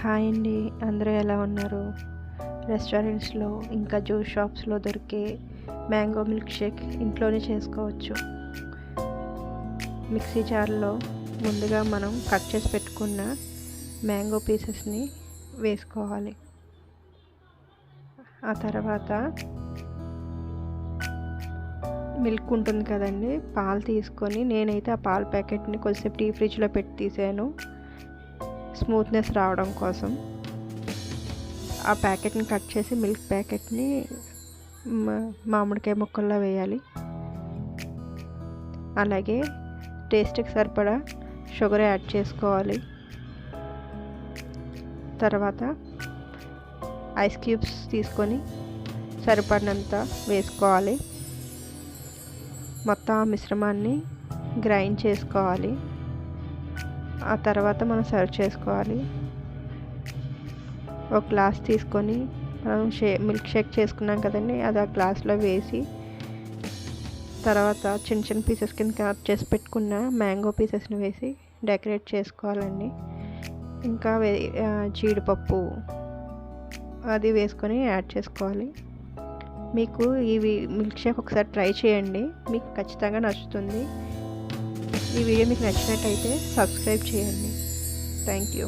Hi అండి. అందరూ ఎలా ఉన్నారు? రెస్టారెంట్స్లో ఇంకా జ్యూస్ షాప్స్లో దొరికే మ్యాంగో మిల్క్ షేక్ ఇంట్లోనే చేసుకోవచ్చు. మిక్సీ జార్లో ముందుగా మనం కట్ చేసి పెట్టుకున్న మ్యాంగో పీసెస్ని వేసుకోవాలి. ఆ తర్వాత మిల్క్ ఉంటుంది కదండి, పాలు తీసుకొని నేనైతే ఆ పాల ప్యాకెట్ని కొద్దిసేపు డీప్ ఫ్రిడ్జ్లో పెట్టి తీసాను స్మూత్నెస్ రావడం కోసం. ఆ ప్యాకెట్ని కట్ చేసి మిల్క్ ప్యాకెట్ని మామిడికాయ ముక్కల్లో వేయాలి. అలాగే టేస్ట్కి సరిపడా షుగర్ యాడ్ చేసుకోవాలి. తర్వాత ఐస్ క్యూబ్స్ తీసుకొని సరిపడినంత వేసుకోవాలి. మొత్తం ఆ మిశ్రమాన్ని గ్రైండ్ చేసుకోవాలి. ఆ తర్వాత మనం సర్వ్ చేసుకోవాలి. ఒక గ్లాస్ తీసుకొని మనం మిల్క్ షేక్ చేసుకున్నాం కదండి, అది ఆ గ్లాస్లో వేసి తర్వాత చిన్న చిన్న పీసెస్ కింద కట్ చేసి పెట్టుకున్న మ్యాంగో పీసెస్ని వేసి డెకరేట్ చేసుకోవాలండి. ఇంకా జీడిపప్పు అది వేసుకొని యాడ్ చేసుకోవాలి. మీకు ఈ మిల్క్ షేక్ ఒకసారి ట్రై చేయండి, మీకు ఖచ్చితంగా నచ్చుతుంది. ఈ వీడియో మీకు నచ్చినట్టయితే సబ్స్క్రైబ్ చేయండి. Thank you.